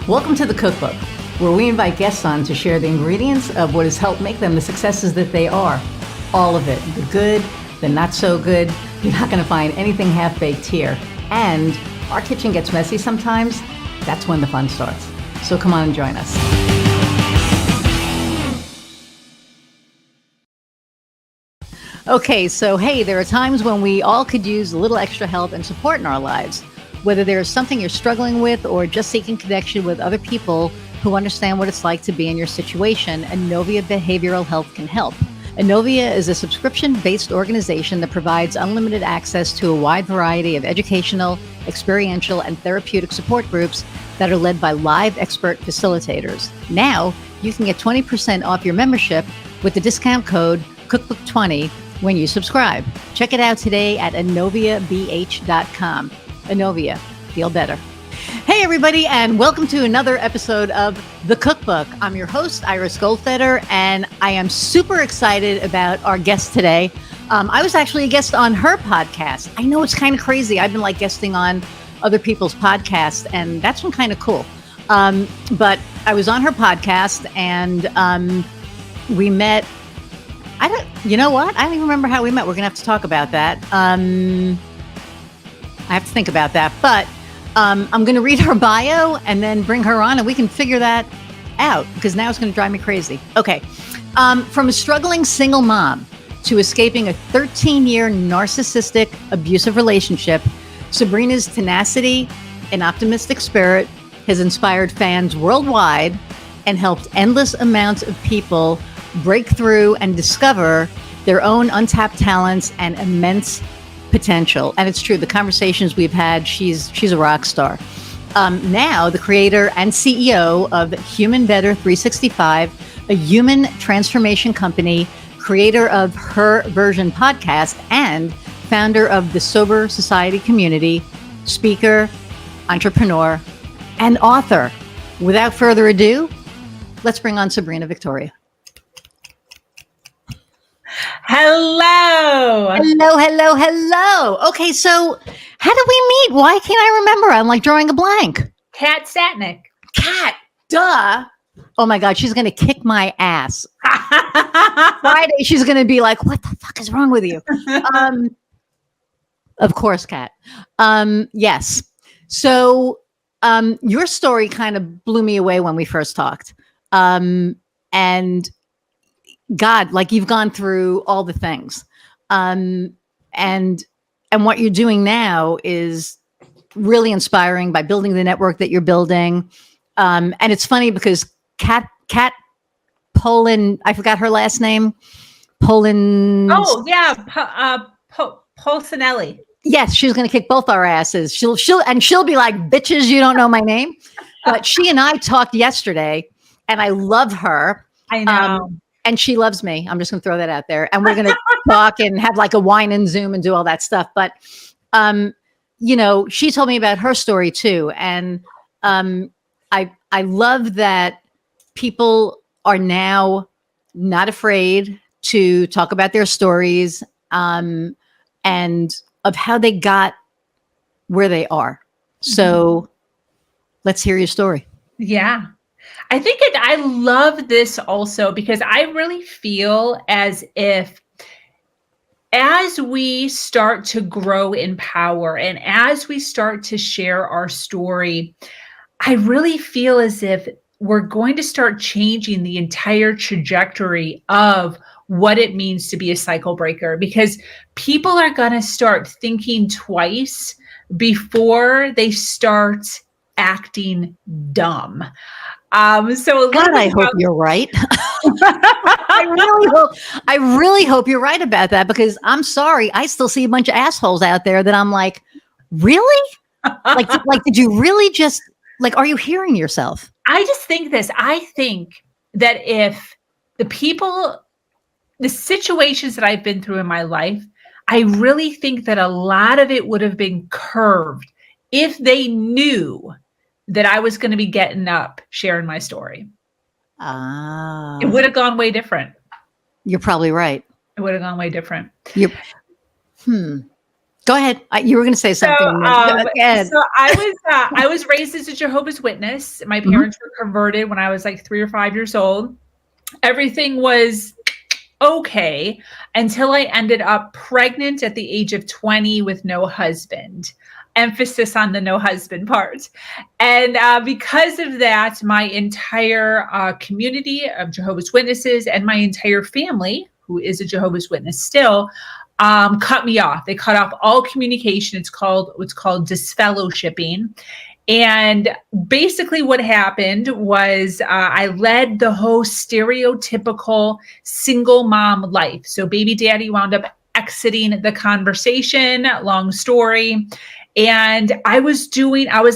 Welcome to the Cookbook, where we invite guests on to share the ingredients of what has helped make them the successes that they are. All of it, the good, the not so good. You're not going to find anything half-baked here. And our kitchen gets messy sometimes. That's when the fun starts. So come on and join us. Okay, so hey, there are times when we all could use a little extra help and support in our lives. Whether there's something you're struggling with or just seeking connection with other people who understand what it's like to be in your situation, Inovia Behavioral Health can help. Inovia is a subscription-based organization that provides unlimited access to a wide variety of educational, experiential, and therapeutic support groups that are led by live expert facilitators. Now, you can get 20% off your membership with the discount code Cookbook20 when you subscribe. Check it out today at inoviabh.com. Inovia, feel better. Hey, everybody, and welcome to another episode of The Cookbook. I'm your host, Iris Goldfeder, and I am super excited about our guest today. I was actually a guest on her podcast. I know it's kind of crazy. I've been guesting on other people's podcasts, and that's been kind of cool. But I was on her podcast, and we met. You know what? I don't even remember how we met. We're going to have to talk about that. I have to think about that, but I'm going to read her bio and then bring her on and we can figure that out because now it's going to drive me crazy. Okay. From a struggling single mom to escaping a 13-year narcissistic abusive relationship, Sabrina's tenacity and optimistic spirit has inspired fans worldwide and helped endless amounts of people break through and discover their own untapped talents and immense potential. And it's true, the conversations we've had, she's a rock star. Now, the creator and CEO of Human Better 365, a human transformation company, creator of Her Version podcast, and founder of the Sober Society community, speaker, entrepreneur, and author. Without further ado, let's bring on Sabrina Victoria. Hello. Okay, so how did we meet? Why can't I remember? I'm drawing a blank. Kat Statnick. Kat, duh. Oh my God, she's going to kick my ass. Friday, she's going to be like, what the fuck is wrong with you? Of course, Kat. Yes. So your story kind of blew me away when we first talked. And God, you've gone through all the things. And what you're doing now is really inspiring by building the network that you're building. And it's funny because Kat Poland, I forgot her last name. Poland. Oh yeah. Polsinelli. Yes. She's going to kick both our asses. She'll be like, bitches, you don't know my name. But she and I talked yesterday and I love her. I know. And she loves me. I'm just going to throw that out there. And we're going to talk and have a wine and Zoom and do all that stuff. But, she told me about her story too. And I love that people are now not afraid to talk about their stories and of how they got where they are. So let's hear your story. Yeah. I love this also because I really feel as if as we start to grow in power and as we start to share our story, I really feel as if we're going to start changing the entire trajectory of what it means to be a cycle breaker because people are going to start thinking twice before they start acting dumb. So God, I hope you're right. I really hope you're right about that because I'm sorry. I still see a bunch of assholes out there that I'm like, really? Did you really just are you hearing yourself? I just think this. I think that if the situations that I've been through in my life, I really think that a lot of it would have been curved if they knew that I was going to be getting up, sharing my story. It would have gone way different. You're probably right. It would have gone way different. Go ahead. You were going to say So, something. Go ahead. so I was raised as a Jehovah's Witness. My Mhm. parents were converted when I was like 3 or 5 years old. Everything was okay until I ended up pregnant at the age of 20 with no husband. Emphasis on the no husband part. And because of that, my entire community of Jehovah's Witnesses and my entire family, who is a Jehovah's Witness still, cut me off. They cut off all communication. It's called what's called disfellowshipping. And basically, what happened was I led the whole stereotypical single mom life. So, baby daddy wound up exiting the conversation, long story. And I was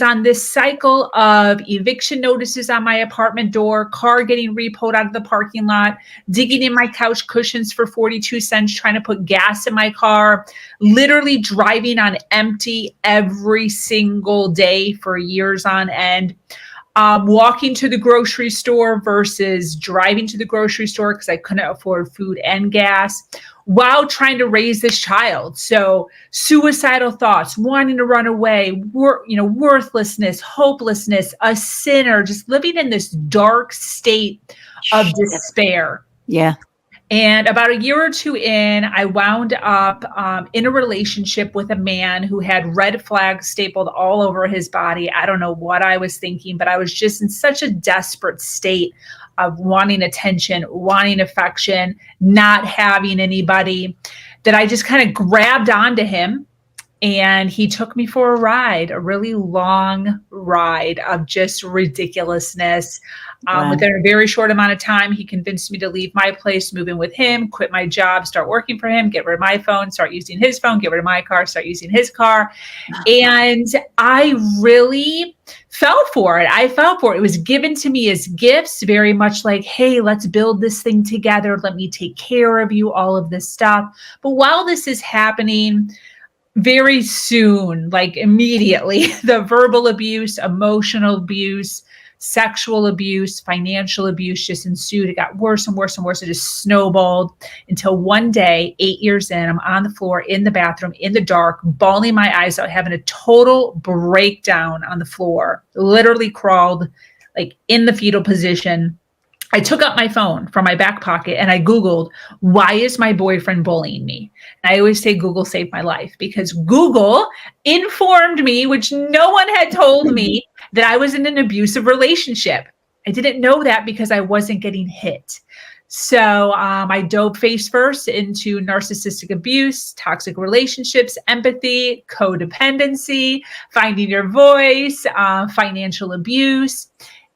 on this cycle of eviction notices on my apartment door, car getting repoed out of the parking lot, digging in my couch cushions for 42 cents, trying to put gas in my car, literally driving on empty every single day for years on end. Walking to the grocery store versus driving to the grocery store because I couldn't afford food and gas while trying to raise this child. So suicidal thoughts, wanting to run away, worthlessness, hopelessness, a sinner, just living in this dark state of despair. Yeah. And about a year or two in, I wound up in a relationship with a man who had red flags stapled all over his body. I don't know what I was thinking, but I was just in such a desperate state of wanting attention, wanting affection, not having anybody, that I just kind of grabbed onto him. And he took me for a ride, a really long ride of just ridiculousness. Wow. Within a very short amount of time, he convinced me to leave my place, move in with him, quit my job, start working for him, get rid of my phone, start using his phone, get rid of my car, start using his car. And I really fell for it. I fell for it. It was given to me as gifts, very much like, hey, let's build this thing together. Let me take care of you, all of this stuff. But while this is happening, very soon, like immediately, the verbal abuse, emotional abuse, sexual abuse, financial abuse just ensued. It got worse and worse and worse. It just snowballed until one day, 8 years in, I'm on the floor in the bathroom in the dark, bawling my eyes out, having a total breakdown on the floor, literally crawled like in the fetal position. I took out my phone from my back pocket and I Googled, why is my boyfriend bullying me? And I always say Google saved my life because Google informed me, which no one had told me, that I was in an abusive relationship. I didn't know that because I wasn't getting hit. So I dove face first into narcissistic abuse, toxic relationships, empathy, codependency, finding your voice, financial abuse.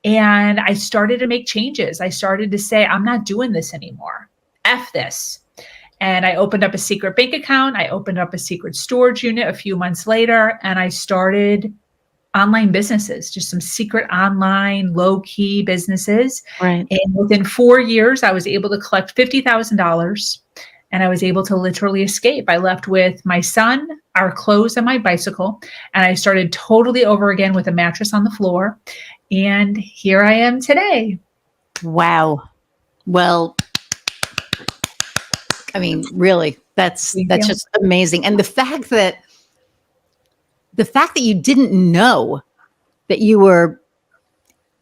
And I started to make changes. I started to say, I'm not doing this anymore. F this. And I opened up a secret bank account. I opened up a secret storage unit a few months later, and I started online businesses, just some secret online low-key businesses. Right. And within 4 years, I was able to collect $50,000 and I was able to literally escape. I left with my son, our clothes, and my bicycle. And I started totally over again with a mattress on the floor. And here I am today. Wow. Well, I mean, really, that's just amazing. And the fact that you didn't know that you were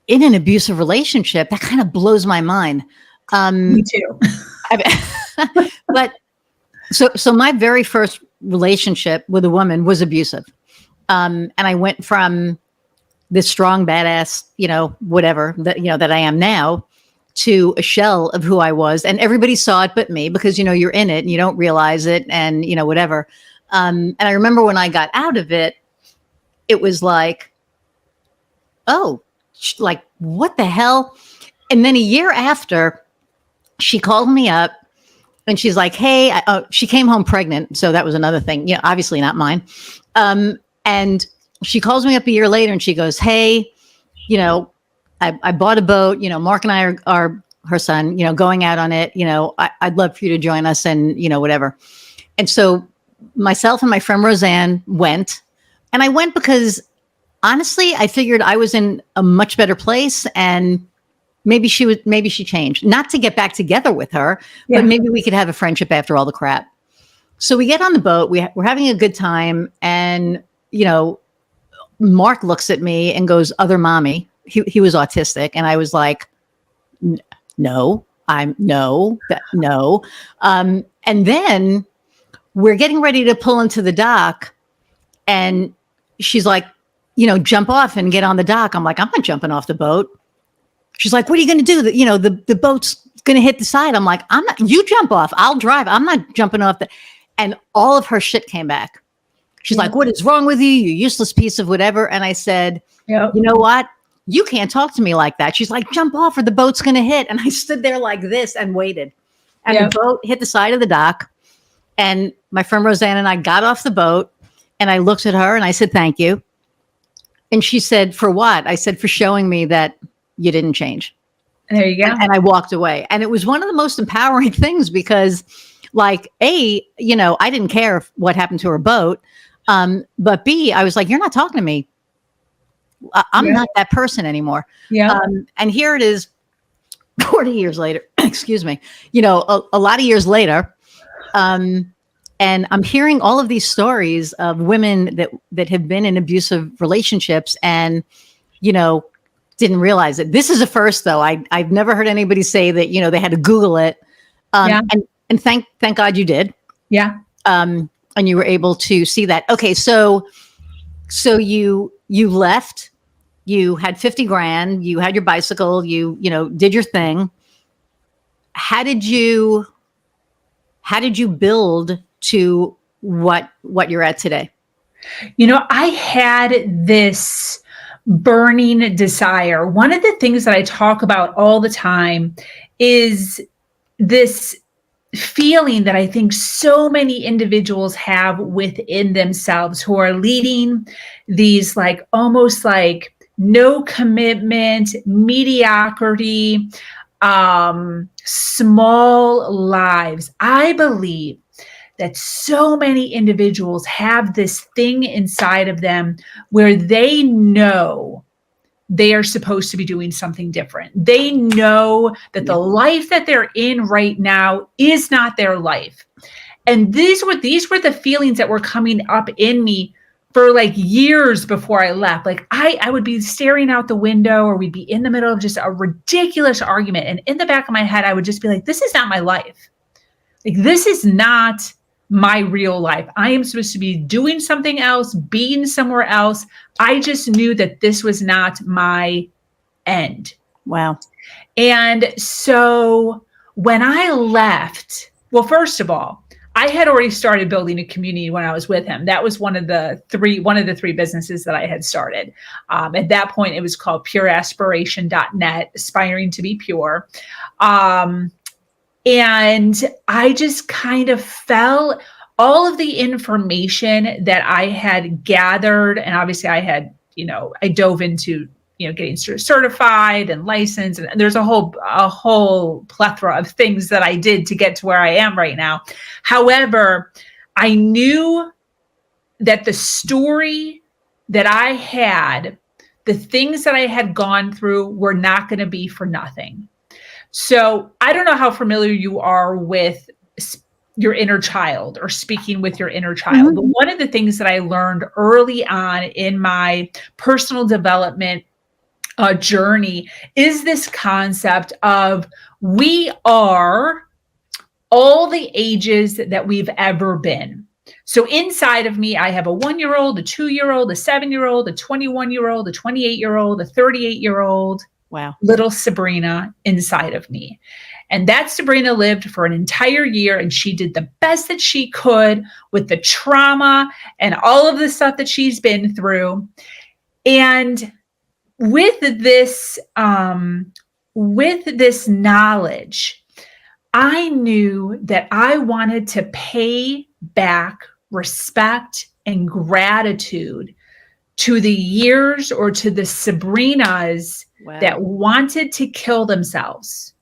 in an abusive relationship, that kind of blows my mind. Me too. But so my very first relationship with a woman was abusive. And I went from this strong, badass, whatever that I am now, to a shell of who I was. And everybody saw it but me because, you're in it and you don't realize it and, whatever. And I remember when I got out of it, it was like, oh, like, what the hell? And then a year after, she called me up and she's like, hey, she came home pregnant. So that was another thing, obviously not mine. And she calls me up a year later and she goes, hey, I bought a boat, Mark and I are her son, going out on it. I'd love for you to join us and, whatever. And so myself and my friend Roseanne went, and I went because honestly, I figured I was in a much better place and maybe she changed, not to get back together with her, but maybe we could have a friendship after all the crap. So we get on the boat, we're having a good time. And, Mark looks at me and goes, other mommy. He was autistic. And I was like, no, no. And then we're getting ready to pull into the dock. And she's like, jump off and get on the dock. I'm like, I'm not jumping off the boat. She's like, what are you going to do? The boat's going to hit the side. I'm like, I'm not, you jump off. I'll drive. I'm not jumping off and all of her shit came back. She's like, what is wrong with you? You useless piece of whatever. And I said, you know what? You can't talk to me like that. She's like, jump off or the boat's going to hit. And I stood there like this and waited. And the boat hit the side of the dock. And my friend Roseanne and I got off the boat and I looked at her and I said, thank you. And she said, for what? I said, for showing me that you didn't change. There you go. And I walked away. And it was one of the most empowering things because like, I didn't care what happened to her boat. But B, I was like, you're not talking to me. I'm not that person anymore. Yeah. And here it is 40 years later, excuse me, a lot of years later. And I'm hearing all of these stories of women that have been in abusive relationships and, didn't realize it. This is a first though. I've never heard anybody say that, they had to Google it. And thank God you did. Yeah. And you were able to see that. Okay. So you left, you had 50 grand, you had your bicycle, you did your thing. How did you build to what you're at today? I had this burning desire. One of the things that I talk about all the time is this feeling that I think so many individuals have within themselves who are leading these like almost like no commitment, mediocrity, small lives. I believe that so many individuals have this thing inside of them where they know they are supposed to be doing something different. They know that the life that they're in right now is not their life. And these were the feelings that were coming up in me for like years before I left. Like I would be staring out the window or we'd be in the middle of just a ridiculous argument. And in the back of my head, I would just be like, this is not my life. Like, this is not my real life. I am supposed to be doing something else, being somewhere else. I just knew that this was not my end. Wow. And so when I left, well, first of all, I had already started building a community when I was with him. That was one of the three businesses that I had started. At that point, it was called pureaspiration.net, aspiring to be pure. And I just kind of felt all of the information that I had gathered. And obviously I had, I dove into, getting certified and licensed. And there's a whole plethora of things that I did to get to where I am right now. However, I knew that the story that I had, the things that I had gone through were not going to be for nothing. So I don't know how familiar you are with your inner child or speaking with your inner child. Mm-hmm. But one of the things that I learned early on in my personal development journey is this concept of we are all the ages that we've ever been. So inside of me, I have a 1-year-old, a 2-year-old, a 7-year-old, a 21-year-old, a 28-year-old, a 38-year-old. Wow. Little Sabrina inside of me. And that Sabrina lived for an entire year and she did the best that she could with the trauma and all of the stuff that she's been through. And with this knowledge, I knew that I wanted to pay back respect and gratitude to the years or to the Sabrinas that wanted to kill themselves,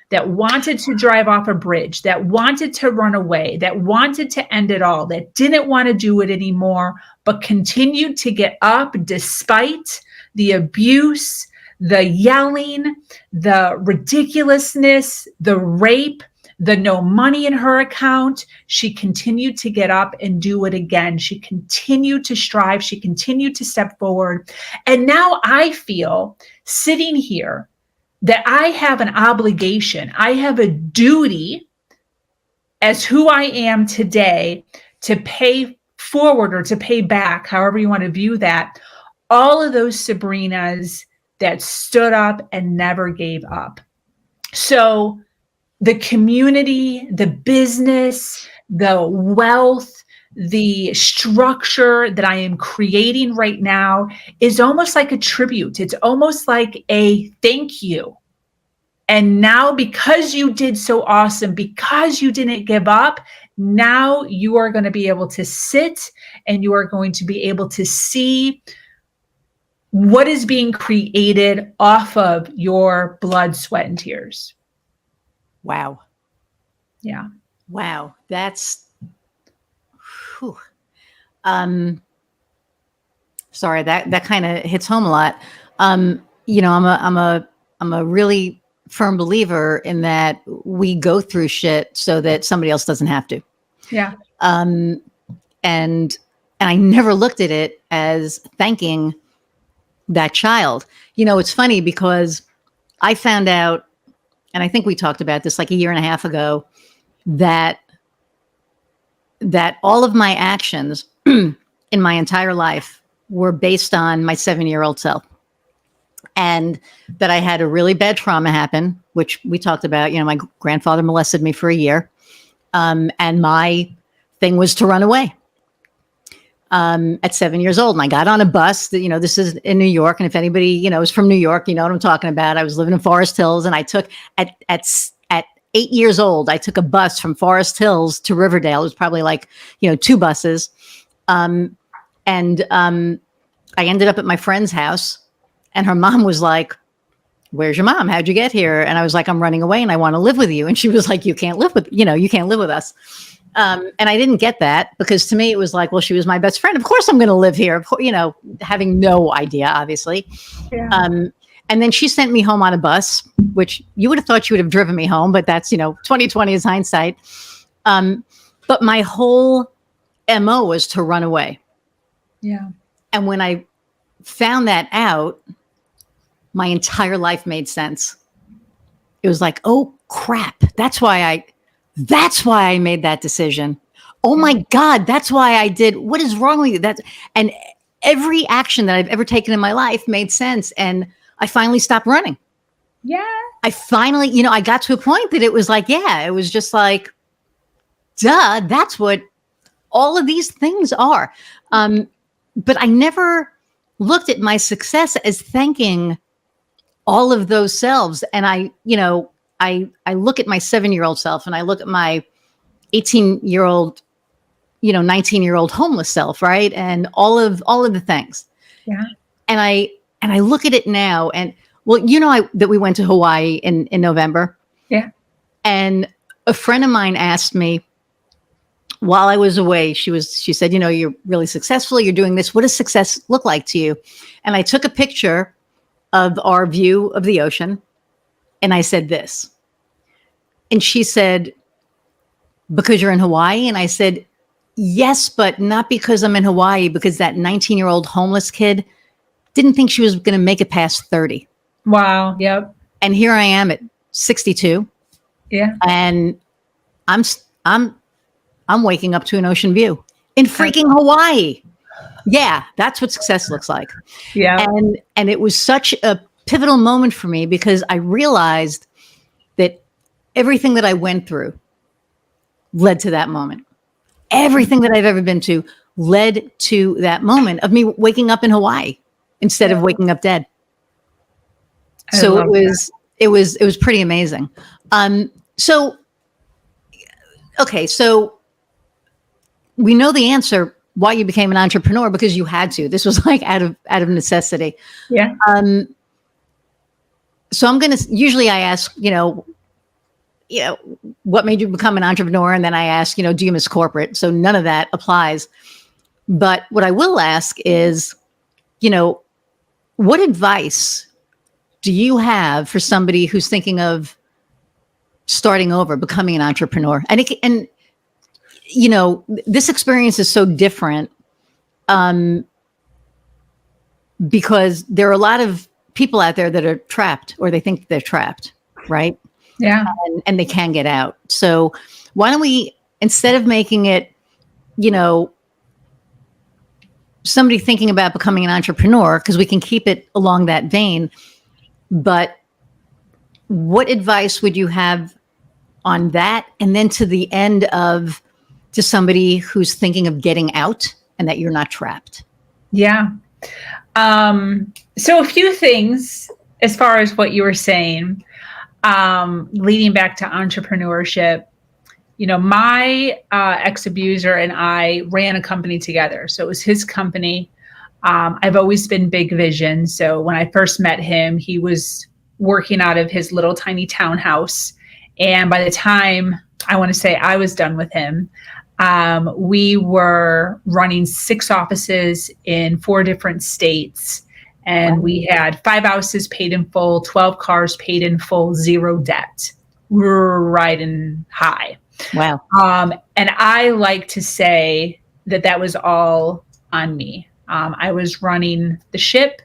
that wanted to drive off a bridge, that wanted to run away, that wanted to end it all, that didn't want to do it anymore, but continued to get up despite the abuse, the yelling, the ridiculousness, the rape, the no money in her account, she continued to get up and do it again. She continued to strive. She continued to step forward. And now I feel sitting here that I have an obligation, I have a duty as who I am today to pay forward or to pay back, however you want to view that, all of those Sabrinas that stood up and never gave up. So the community, the business, the wealth, the structure that I am creating right now is almost like a tribute. It's almost like a thank you. And now, because you did so awesome, because you didn't give up, now you are going to be able to sit and you are going to be able to see what is being created off of your blood, sweat, and tears. Wow. Yeah. Wow. That's, whew. Sorry, that kind of hits home a lot. You know, I'm a really firm believer in that we go through shit so that somebody else doesn't have to. Yeah. And I never looked at it as thanking that child. You know, it's funny because I found out, and I think we talked about this like a year and a half ago, that all of my actions in my entire life were based on my 7-year-old self. And that I had a really bad trauma happen, which we talked about. You know, my grandfather molested me for a year. And my thing was to run away at 7 years old. And I got on a bus that, you know, this is in New York. And if anybody, you know, is from New York, you know what I'm talking about. I was living in Forest Hills, and I took at 8 years old, I took a bus from Forest Hills to Riverdale. It was probably like, you know, 2 buses. I ended up at my friend's house. And her mom was like, "Where's your mom? How'd you get here?" And I was like, "I'm running away and I want to live with you." And she was like, you can't live with us. And I didn't get that, because to me it was like, well, she was my best friend. Of course I'm going to live here. You know, having no idea, obviously. Yeah. And then she sent me home on a bus, which you would have thought she would have driven me home, but that's, you know, 2020 is hindsight. But my whole MO was to run away. Yeah. And when I found that out, my entire life made sense. It was like, oh crap, that's why I made that decision. Oh my God, that's why I did. What is wrong with you? And every action that I've ever taken in my life made sense. And I finally stopped running. Yeah. I finally, you know, I got to a point that it was like, yeah, it was just like, duh, that's what all of these things are. But I never looked at my success as thanking all of those selves. And I look at my 7-year-old self, and I look at my 18-year-old, you know, 19-year-old homeless self, right? And all of the things. Yeah. And I look at it now, and well, you know, that we went to Hawaii in November. Yeah. And a friend of mine asked me while I was away, she said, you know, you're really successful. You're doing this. What does success look like to you? And I took a picture of our view of the ocean, and I said this. And she said, because you're in Hawaii? And I said, yes, but not because I'm in Hawaii, because that 19-year-old homeless kid didn't think she was going to make it past 30. Wow. Yep. And here I am at 62. Yeah. And I'm waking up to an ocean view in freaking Hawaii. Yeah, that's what success looks like. Yeah. And it was such a pivotal moment for me, because I realized that everything that I went through led to that moment. Everything that I've ever been to led to that moment of me waking up in Hawaii instead of waking up dead. So it was pretty amazing. So we know the answer why you became an entrepreneur, because you had to. This was like out of necessity. Yeah. So usually I ask, you know, what made you become an entrepreneur? And then I ask, you know, do you miss corporate? So none of that applies. But what I will ask is, you know, what advice do you have for somebody who's thinking of starting over, becoming an entrepreneur. And you know, this experience is so different because there are a lot of people out there that are trapped, or they think they're trapped, right? Yeah. And they can get out. So why don't we, instead of making it, you know, somebody thinking about becoming an entrepreneur, because we can keep it along that vein, but what advice would you have on that? And then to the end of, to somebody who's thinking of getting out and that you're not trapped. Yeah. So a few things as far as what you were saying, leading back to entrepreneurship. You know, my ex-abuser and I ran a company together. So it was his company. I've always been big vision. So when I first met him, he was working out of his little tiny townhouse. And by the time I want to say I was done with him, we were running 6 offices in 4 different states. And Wow. we had 5 houses paid in full, 12 cars paid in full, 0 debt. We're riding high. Wow. And I like to say that that was all on me. I was running the ship.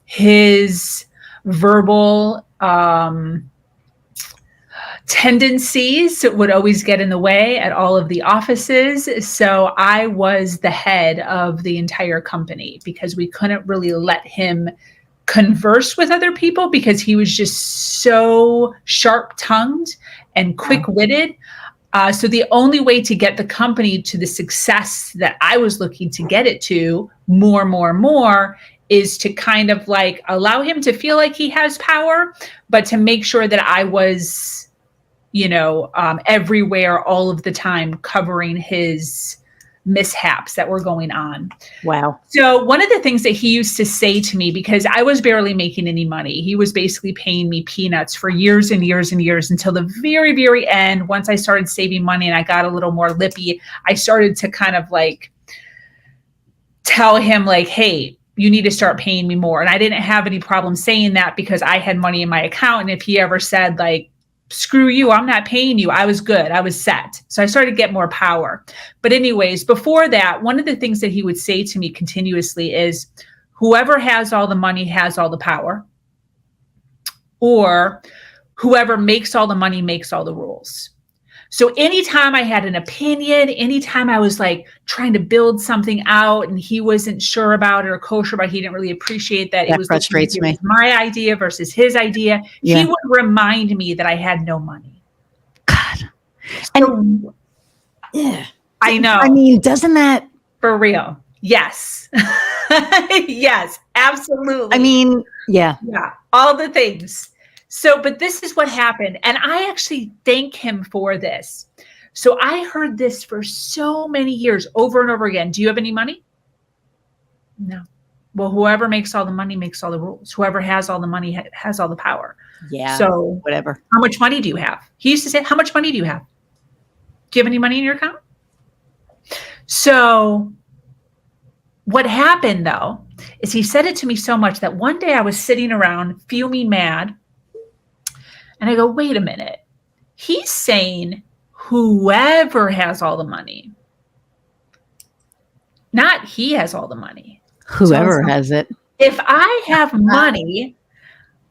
His verbal tendencies would always get in the way at all of the offices. So I was the head of the entire company because we couldn't really let him converse with other people because he was just so sharp-tongued and quick-witted. So the only way to get the company to the success that I was looking to get it to more is to kind of like allow him to feel like he has power, but to make sure that I was, you know, everywhere all of the time covering his mishaps that were going on. Wow. So one of the things that he used to say to me, because I was barely making any money, he was basically paying me peanuts for years and years and years until the very, very end. Once I started saving money and I got a little more lippy, I started to kind of like tell him like, hey, you need to start paying me more. And I didn't have any problem saying that because I had money in my account. And if he ever said like, screw you, I'm not paying you, I was good, I was set. So I started to get more power. But anyways, before that, one of the things that he would say to me continuously is, whoever has all the money has all the power, or whoever makes all the money makes all the rules. So anytime I had an opinion, anytime I was like trying to build something out and he wasn't sure about it or kosher about it, he didn't really appreciate that. That It was frustrates me. my idea versus his idea. Yeah. He would remind me that I had no money. God. So, Yeah. I know. I mean, doesn't that, For real. Yes. Yes, absolutely. I mean, yeah. Yeah, all the things. So, but this is what happened. And I actually thank him for this. So I heard this for so many years over and over again. Do you have any money? No. Well, whoever makes all the money makes all the rules. Whoever has all the money has all the power. Yeah. So Whatever. how much money do you have? He used to say, how much money do you have? Do you have any money in your account? So what happened though, is he said it to me so much that one day I was sitting around fuming mad. And I go, wait a minute. He's saying whoever has all the money, not he has all the money. Whoever has it. If I have money,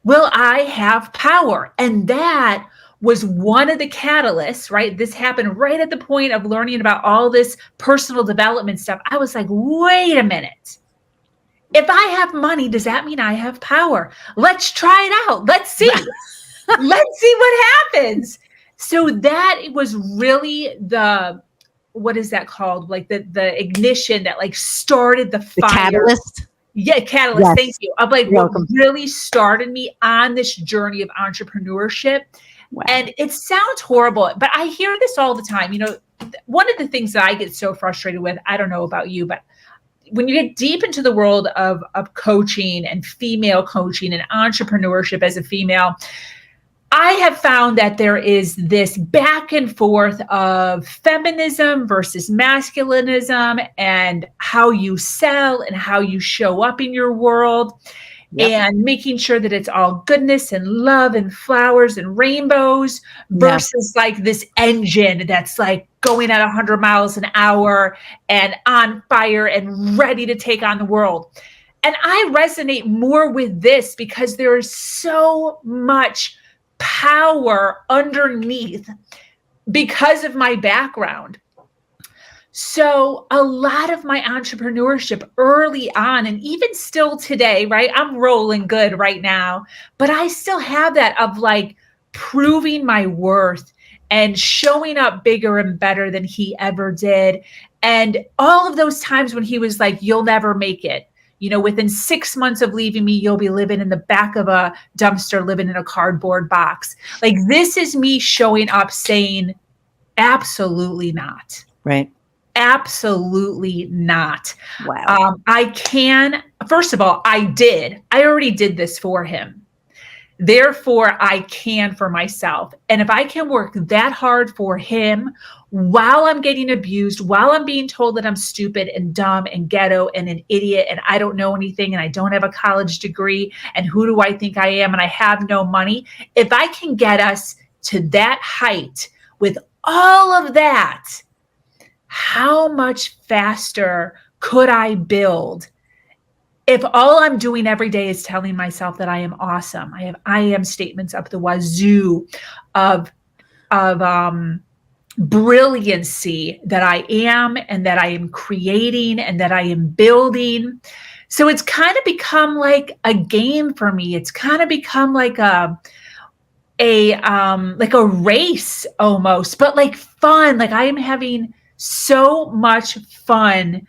will I have power? And that was one of the catalysts, right? This happened right at the point of learning about all this personal development stuff. I was like, wait a minute. If I have money, does that mean I have power? Let's try it out. Let's see. Let's see what happens. So that was really the, what is that called? Like the ignition that like started the fire. Catalyst. Yeah, catalyst. Yes. Thank you. Of like You're what welcome. really started me on this journey of entrepreneurship. Wow. And it sounds horrible, but I hear this all the time. You know, one of the things that I get so frustrated with, I don't know about you, but when you get deep into the world of coaching and female coaching and entrepreneurship as a female, I have found that there is this back and forth of feminism versus masculinism and how you sell and how you show up in your world. Yep. and making sure that it's all goodness and love and flowers and rainbows Yeah. versus like this engine that's like going at 100 miles an hour and on fire and ready to take on the world. And I resonate more with this because there is so much power underneath because of my background. So a lot of my entrepreneurship early on, and even still today, right? I'm rolling good right now, but I still have that of like proving my worth and showing up bigger and better than he ever did. And all of those times when he was like, you'll never make it. Within 6 months of leaving me, you'll be living in the back of a dumpster, living in a cardboard box. Like, this is me showing up saying, absolutely not. Right. Absolutely not. Wow. First of all, I already did this for him. Therefore, I can for myself. And if I can work that hard for him while I'm getting abused, while I'm being told that I'm stupid and dumb and ghetto and an idiot and I don't know anything and I don't have a college degree and who do I think I am and I have no money, if I can get us to that height with all of that, how much faster could I build if all I'm doing every day is telling myself that I am awesome? I am statements up the wazoo of brilliancy that I am and that I am creating and that I am building. So it's kind of become like a game for me. It's kind of become like a race almost, but like fun. Like I am having so much fun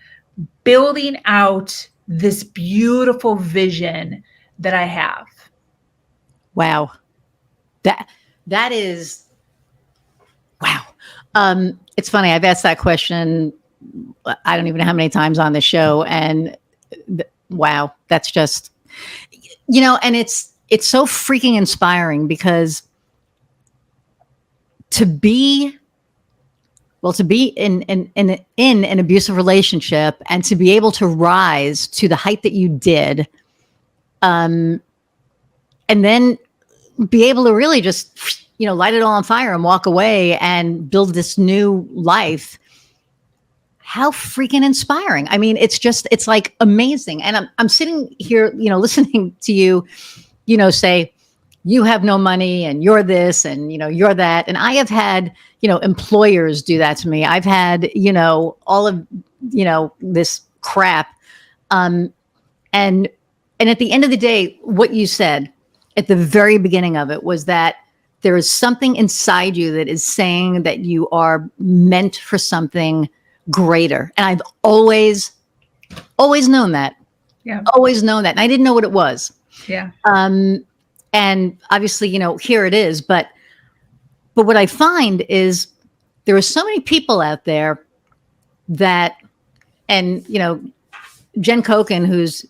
building out this beautiful vision that I have. Wow. That is, wow. It's funny. I've asked that question. I don't even know how many times on the show, and wow, that's just, and it's so freaking inspiring because to be in an abusive relationship and to be able to rise to the height that you did, and then be able to really just, light it all on fire and walk away and build this new life. How freaking inspiring. I mean, it's like amazing. And I'm sitting here, listening to you, say, you have no money and you're this and, you're that. And I have had, employers do that to me. I've had, all of, this crap. And at the end of the day, what you said at the very beginning of it was that there is something inside you that is saying that you are meant for something greater. And I've always known that. Yeah. Always known that. And I didn't know what it was. Yeah. And obviously, here it is. But what I find is there are so many people out there that, and, Jen Koken, who's,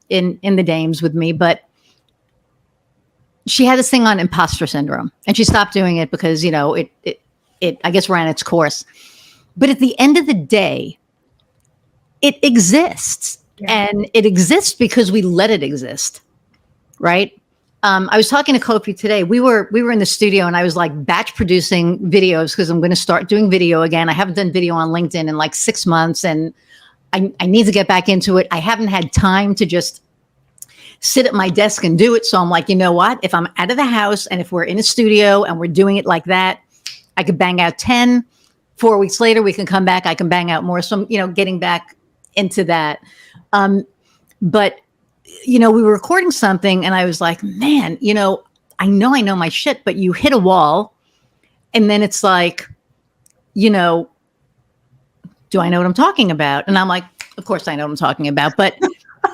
in the Dames with me, but she had this thing on imposter syndrome and she stopped doing it because, it I guess ran its course. But at the end of the day, it exists. Yeah. And it exists because we let it exist. Right. I was talking to Kofi today. We were in the studio and I was like batch producing videos because I'm going to start doing video again. I haven't done video on LinkedIn in like 6 months and I need to get back into it. I haven't had time to just sit at my desk and do it. So I'm like, you know what? If I'm out of the house and if we're in a studio and we're doing it like that, I could bang out 10. 4 weeks later, we can come back. I can bang out more. So I'm, getting back into that. But we were recording something and I was like, man, I know my shit, but you hit a wall. And then it's like, do I know what I'm talking about? And I'm like, of course I know what I'm talking about. But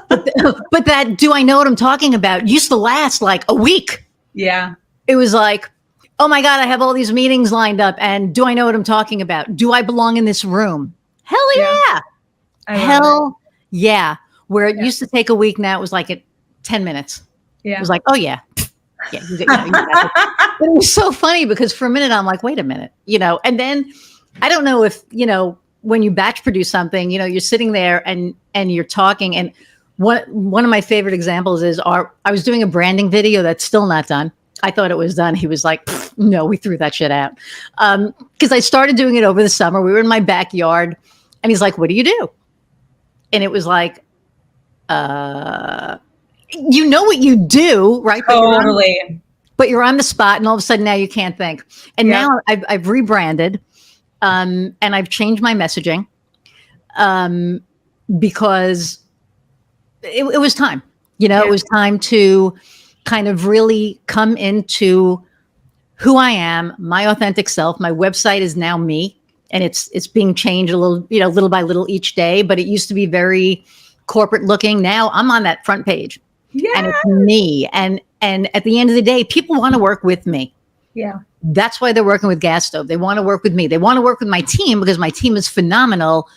that, do I know what I'm talking about used to last like a week. Yeah. It was like, oh my God, I have all these meetings lined up. And do I know what I'm talking about? Do I belong in this room? Hell yeah. Hell yeah. Where it used to take a week, now it was like at 10 minutes. Yeah. It was like, oh yeah. Yeah. But it was so funny because for a minute I'm like, wait a minute, and then I don't know if, when you batch produce something, you're sitting there and you're talking and One of my favorite examples is I was doing a branding video that's still not done. I thought it was done. He was like, no, we threw that shit out. Because I started doing it over the summer. We were in my backyard. And he's like, what do you do? And it was like, you know what you do, right? Totally. But you're on the spot, and all of a sudden now you can't think. And now I've rebranded, and I've changed my messaging, because it was time. It was time to kind of really come into who I am, my authentic self. My website is now me, and it's being changed a little, little by little each day. But it used to be very corporate looking. Now I'm on that front page, and it's me. And at the end of the day, people want to work with me. Yeah. That's why they're working with Gas Stove. They want to work with me. They want to work with my team because my team is phenomenal,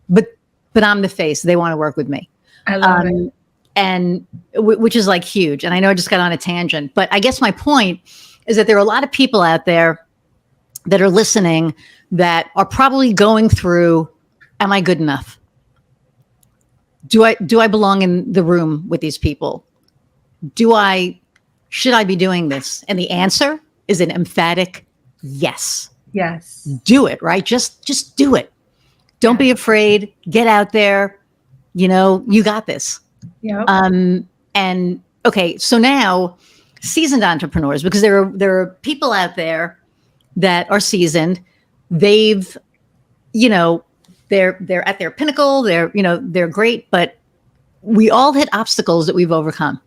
but I'm the face. They want to work with me. I love it. And which is like huge. And I know I just got on a tangent, but I guess my point is that there are a lot of people out there that are listening that are probably going through, am I good enough? Do I belong in the room with these people? Should I be doing this? And the answer is an emphatic yes. Yes. Do it, right? Just do it. Don't be afraid. Get out there. You got this. Yeah. And okay, so now seasoned entrepreneurs, because there are people out there that are seasoned. They've, they're at their pinnacle. They're great, but we all hit obstacles that we've overcome,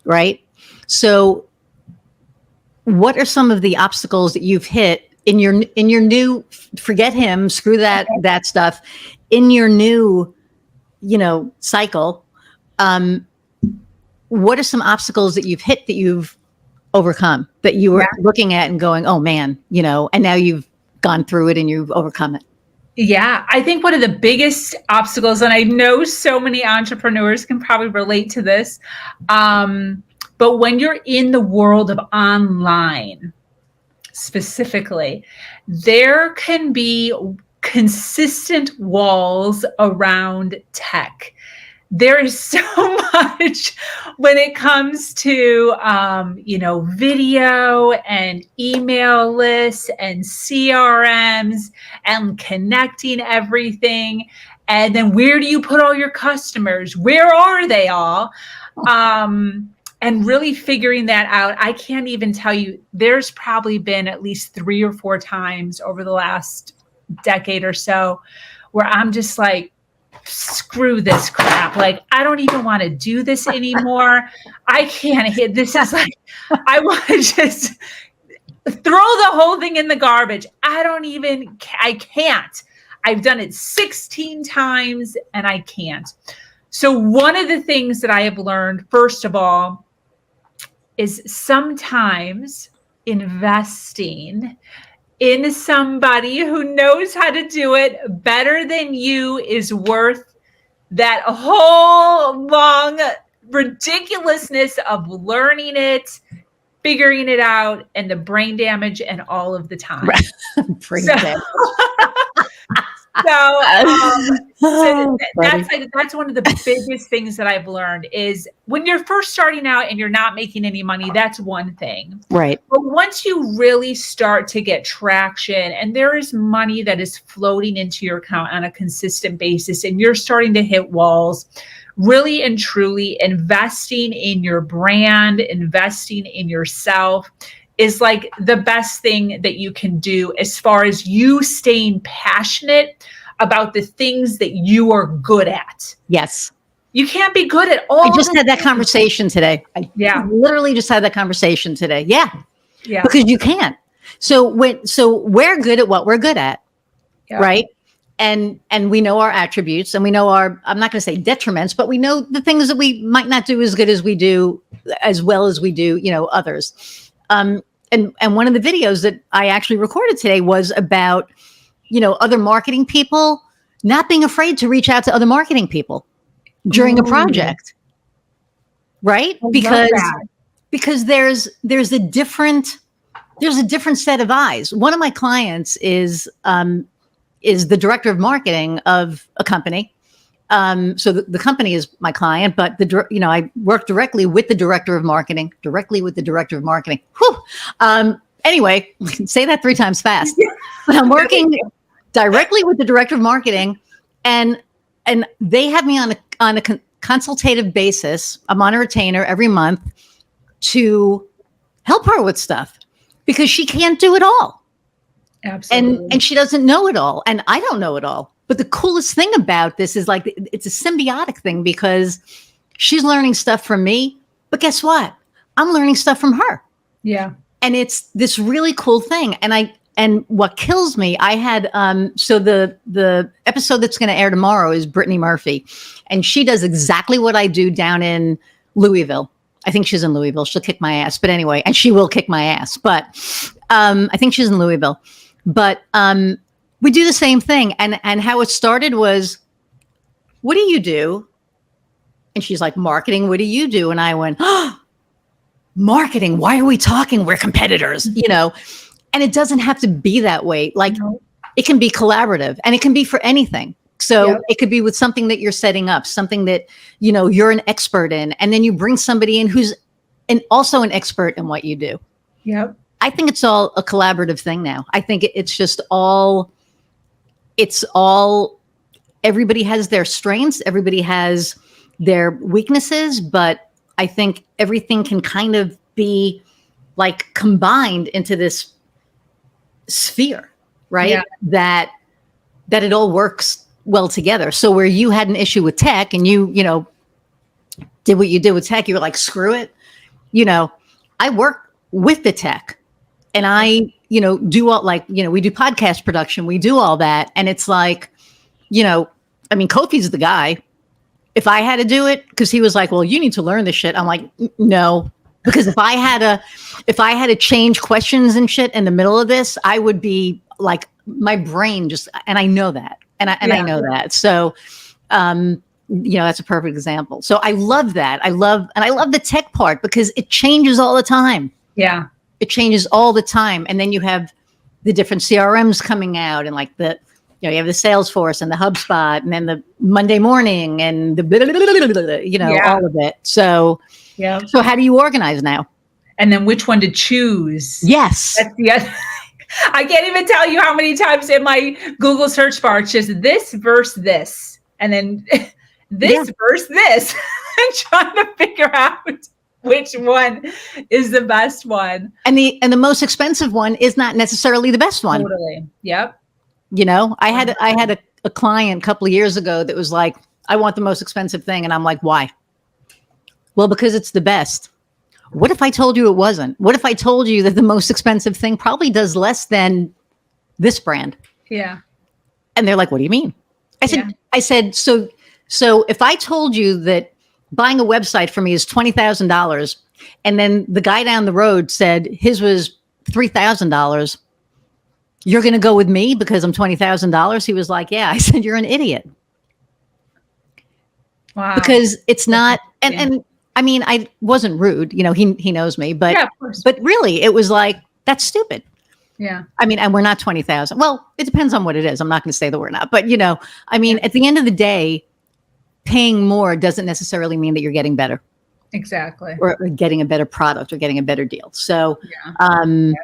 right? So what are some of the obstacles that you've hit in your new, forget him, screw that stuff, in your new, cycle? What are some obstacles that you've hit, that you've overcome, that you were looking at and going, oh man, and now you've gone through it and you've overcome it? Yeah, I think one of the biggest obstacles, and I know so many entrepreneurs can probably relate to this, but when you're in the world of online specifically, there can be consistent walls around tech. There is so much when it comes to, video and email lists and CRMs and connecting everything. And then where do you put all your customers? Where are they all? And really figuring that out. I can't even tell you, there's probably been at least 3 or 4 times over the last decade or so where I'm just like, screw this crap. Like, I don't even want to do this anymore. I can't hit. This is like, I want to just throw the whole thing in the garbage. I can't. I've done it 16 times and I can't. So one of the things that I have learned, first of all, is sometimes investing in somebody who knows how to do it better than you is worth that whole long ridiculousness of learning it, figuring it out, and the brain damage and all of the time. Brain damage. That's one of the biggest things that I've learned is when you're first starting out and you're not making any money, that's one thing. Right. But once you really start to get traction and there is money that is floating into your account on a consistent basis and you're starting to hit walls, really and truly investing in your brand, investing in yourself is like the best thing that you can do as far as you staying passionate about the things that you are good at. Yes. You can't be good at all. I just had that conversation today. I literally just had that conversation today. Yeah. Because you can't. So we're good at what we're good at. Yeah. Right. And we know our attributes and we know our, I'm not going to say detriments, but we know the things that we might not do as good as we do, as well as we do, others. And one of the videos that I actually recorded today was about, other marketing people not being afraid to reach out to other marketing people during a project, right? Because there's a different set of eyes. One of my clients is the director of marketing of a company, So the company is my client, but I work directly with the director of marketing. Whew. Anyway, say that 3 times fast. But I'm working directly with the director of marketing, and they have me on a consultative basis. I'm on a retainer every month to help her with stuff because she can't do it all. Absolutely. And she doesn't know it all, and I don't know it all. But the coolest thing about this is like it's a symbiotic thing because she's learning stuff from me, but guess what? I'm learning stuff from her. Yeah. And it's this really cool thing. And what kills me, I had so the episode that's going to air tomorrow is Brittany Murphy, and she does exactly what I do down in Louisville. I think she's in Louisville. She'll kick my ass, but anyway, and she will kick my ass. But I think she's in Louisville. But we do the same thing. And how it started was, what do you do? And she's like, marketing. What do you do? And I went, oh, marketing. Why are we talking? We're competitors, and it doesn't have to be that way. Like it can be collaborative and it can be for anything. So it could be with something that you're setting up, something that, you're an expert in, and then you bring somebody in who's also an expert in what you do. Yep. I think it's all a collaborative thing now. I think it's all, everybody has their strengths, everybody has their weaknesses, but I think everything can kind of be like combined into this sphere, right? Yeah. That it all works well together. So where you had an issue with tech and you did what you did with tech, you were like, screw it. I work with the tech. And I, do all we do podcast production, we do all that. And it's like, Kofi's the guy. If I had to do it, because he was like, well, you need to learn this shit. I'm like, no, because if I had to change questions and shit in the middle of this, I would be like, my brain and I know that. I know that. So, that's a perfect example. So I love that. I love the tech part because it changes all the time. Yeah. It changes all the time. And then you have the different CRMs coming out and like you have the Salesforce and the HubSpot and then the Monday morning and the, all of it. So, So how do you organize now? And then which one to choose? Yes. That's the other. I can't even tell you how many times in my Google search bar it's just this versus this. And then this versus this. I'm trying to figure out which one is the best one. And the most expensive one is not necessarily the best one. Totally. Yep. I had a client a couple of years ago that was like, I want the most expensive thing. And I'm like, why? Well, because it's the best. What if I told you it wasn't? What if I told you that the most expensive thing probably does less than this brand? Yeah. And they're like, what do you mean? I said, so if I told you that buying a website for me is $20,000 and then the guy down the road said his was $3,000, you're going to go with me because I'm $20,000? He was like, yeah. I said, you're an idiot. Wow. Because it's not, and I mean, I wasn't rude, he knows me, but, of course. But really it was like, that's stupid. Yeah. I mean, and we're not 20,000. Well, it depends on what it is. I'm not going to say that we're not, but I mean, at the end of the day, paying more doesn't necessarily mean that you're getting better. Exactly. Or getting a better product or getting a better deal. So, Exactly.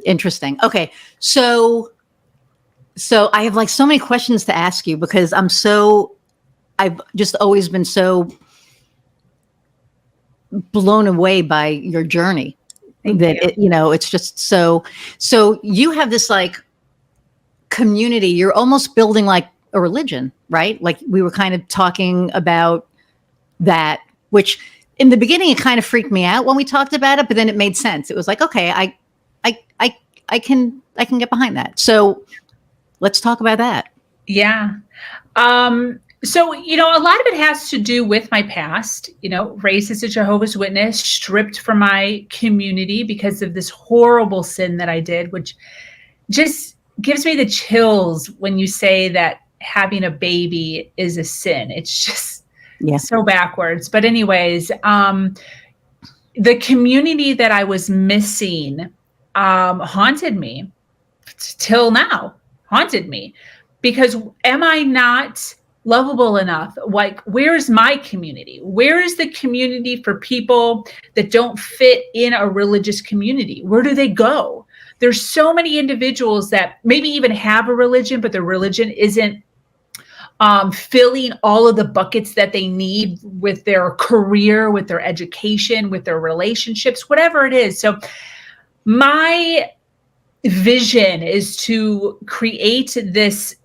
Interesting. Okay. So I have like so many questions to ask you because I've just always been so blown away by your journey. It's just so you have this like community, you're almost building like a religion, right? Like we were kind of talking about that, which in the beginning, it kind of freaked me out when we talked about it, but then it made sense. It was like, okay, I can get behind that. So let's talk about that. Yeah. So, a lot of it has to do with my past, raised as a Jehovah's Witness, stripped from my community because of this horrible sin that I did, which just gives me the chills when you say that having a baby is a sin. It's just so backwards. But anyways, the community that I was missing haunted me till now, because am I not lovable enough? Like, where is my community? Where is the community for people that don't fit in a religious community? Where do they go? There's so many individuals that maybe even have a religion, but their religion isn't filling all of the buckets that they need with their career, with their education, with their relationships, whatever it is. So my vision is to create this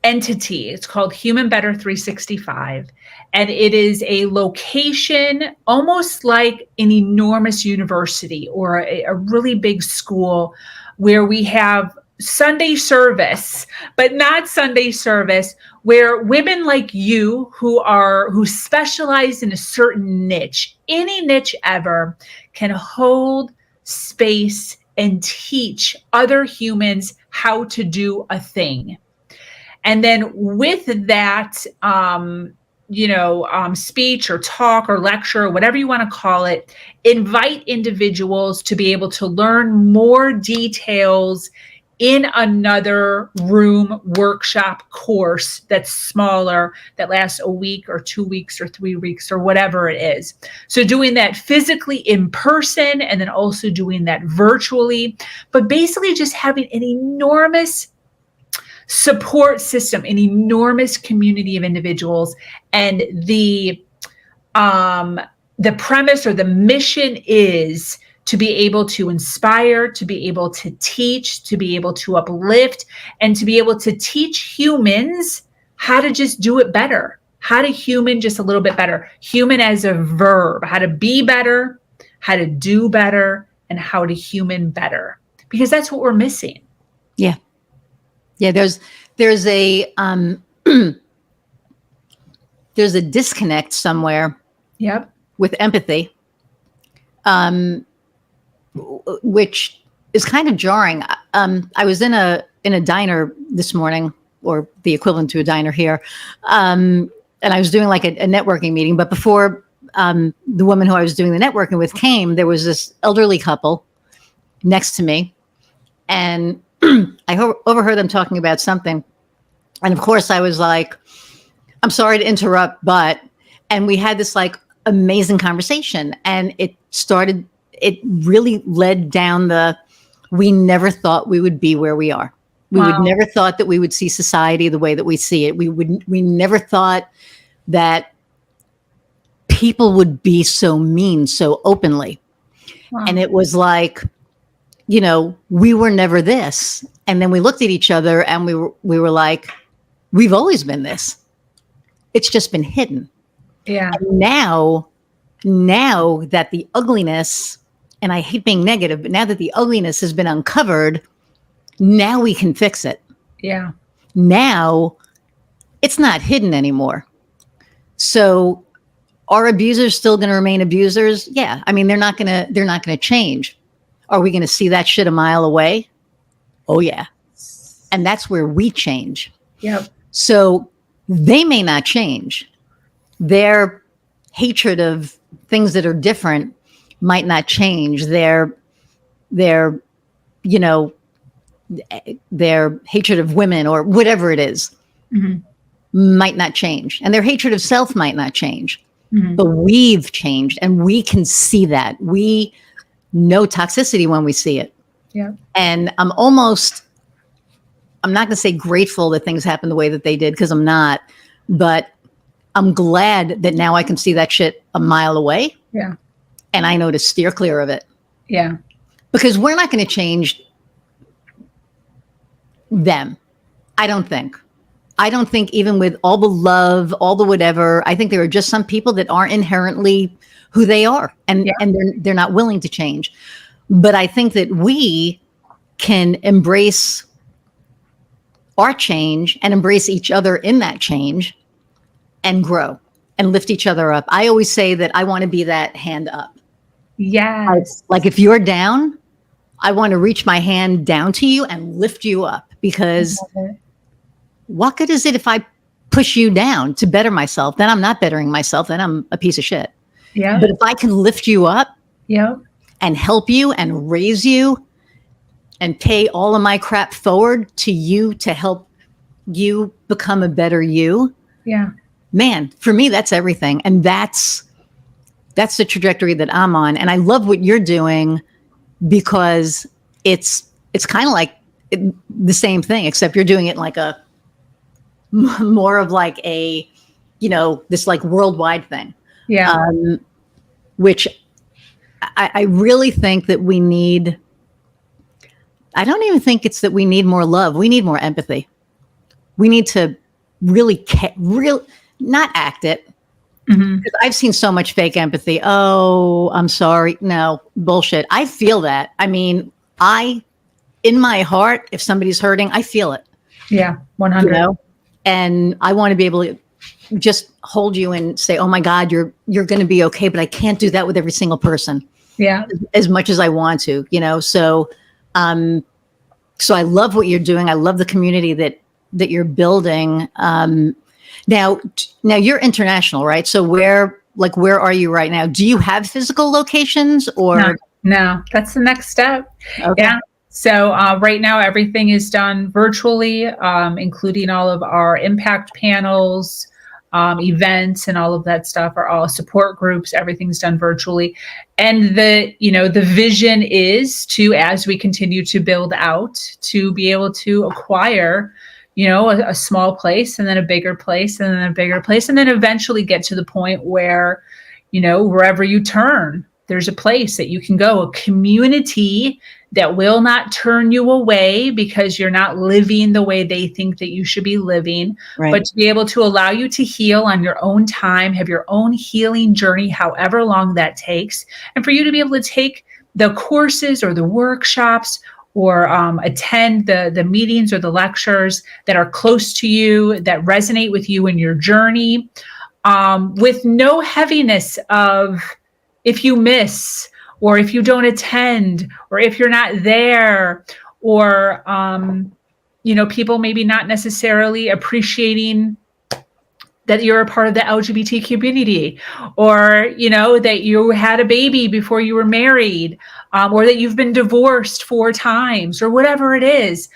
entity. It's called Human Better 365. And it is a location almost like an enormous university or a really big school where we have Sunday service, but not Sunday service, where women like you who specialize in a certain niche, any niche ever, can hold space and teach other humans how to do a thing. And then with that, speech or talk or lecture, or whatever you want to call it, invite individuals to be able to learn more details in another room workshop course that's smaller, that lasts a week or 2 weeks or 3 weeks or whatever it is. So doing that physically in person and then also doing that virtually, but basically just having an enormous support system, an enormous community of individuals. And the premise or the mission is to be able to inspire, to be able to teach, to be able to uplift, and to be able to teach humans how to just do it better, how to human just a little bit better. Human as a verb, how to be better, how to do better, and how to human better. Because that's what we're missing. Yeah. Yeah, there's a there's a disconnect somewhere. Yep. With empathy. Which is kind of jarring. I was in a diner this morning, or the equivalent to a diner here, and I was doing like a networking meeting. But before the woman who I was doing the networking with came, there was this elderly couple next to me, and I overheard them talking about something. And of course, I was like, "I'm sorry to interrupt, but," and we had this like amazing conversation, and it really led down we never thought we would be where we are. We would never thought that we would see society the way that we see it. We never thought that people would be so mean so openly. Wow. And it was like, we were never this. And then we looked at each other and we were like, we've always been this. It's just been hidden. Yeah. And now that the ugliness, and I hate being negative, but now that the ugliness has been uncovered, now we can fix it. Yeah. Now it's not hidden anymore. So are abusers still going to remain abusers? Yeah. I mean, they're not going to change. Are we going to see that shit a mile away? Oh yeah. And that's where we change. Yep. So they may not change. Their hatred of things that are different might not change. Their hatred of women or whatever it is might not change. And their hatred of self might not change. But we've changed, and we can see that. We know toxicity when we see it. Yeah. And I'm not going to say grateful that things happen the way that they did, because I'm not, but I'm glad that now I can see that shit a mile away. Yeah. And I know to steer clear of it. Yeah. Because we're not going to change them. I don't think even with all the love, all the whatever, I think there are just some people that aren't inherently who they are, and they're not willing to change. But I think that we can embrace our change and embrace each other in that change and grow and lift each other up. I always say that I want to be that hand up. Yes. Like if you're down, I want to reach my hand down to you and lift you up, because what good is it if I push you down to better myself? Then I'm not bettering myself. Then I'm a piece of shit. Yeah. But if I can lift you up and help you and raise you and pay all of my crap forward to you to help you become a better you, Yeah. Man, for me, that's everything. And that's the trajectory that I'm on. And I love what you're doing because it's kind of like the same thing, except you're doing it like a more of like a, this like worldwide thing. Yeah. Which I really think that we need. I don't even think it's that we need more love. We need more empathy. We need to really, not act it. Mhm. Because I've seen so much fake empathy. Oh, I'm sorry. No, bullshit. I feel that. I mean, in my heart, if somebody's hurting, I feel it. Yeah. 100. And I want to be able to just hold you and say, "Oh my God, you're going to be okay." But I can't do that with every single person. Yeah. As much as I want to, So, so I love what you're doing. I love the community that you're building. Now you're international, right? So where are you right now? Do you have physical locations or? No, that's the next step. Okay. Yeah. So right now, everything is done virtually, including all of our impact panels, events, and all of that stuff are all support groups. Everything's done virtually. And the vision is to, as we continue to build out, to be able to acquire, a small place and then a bigger place and then a bigger place, and then eventually get to the point where, wherever you turn, there's a place that you can go, a community that will not turn you away because you're not living the way they think that you should be living, Right. but to be able to allow you to heal on your own time, have your own healing journey, however long that takes, and for you to be able to take the courses or the workshops or attend the meetings or the lectures that are close to you, that resonate with you in your journey, with no heaviness of if you miss, or if you don't attend, or if you're not there, or people maybe not necessarily appreciating that you're a part of the LGBT community, or that you had a baby before you were married, or that you've been divorced 4 times, or whatever it is.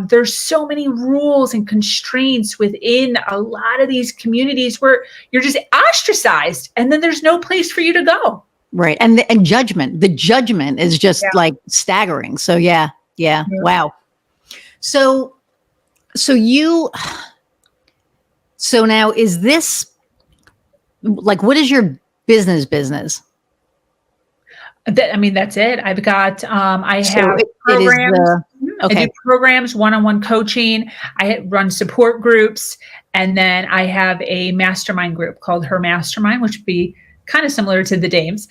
There's so many rules and constraints within a lot of these communities where you're just ostracized, and then there's no place for you to go. Right. And judgment. The judgment is just like staggering. So yeah. Wow. So now is this like, what is your business? That's it. I've got, I have programs. I do programs, one-on-one coaching. I run support groups. And then I have a mastermind group called Her Mastermind, which would be kind of similar to the Dames,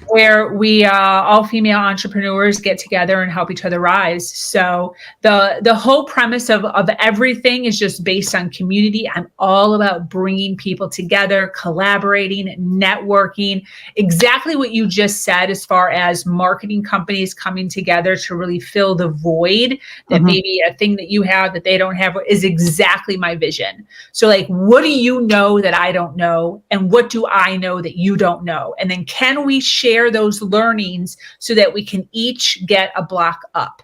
where we all female entrepreneurs get together and help each other rise. So the whole premise of everything is just based on community. I'm all about bringing people together, collaborating, networking, exactly what you just said, as far as marketing companies coming together to really fill the void that maybe a thing that you have that they don't have, is exactly my vision. So like, what do you know that I don't know? And what do I know that you don't know? And then can we share those learnings so that we can each get a block up?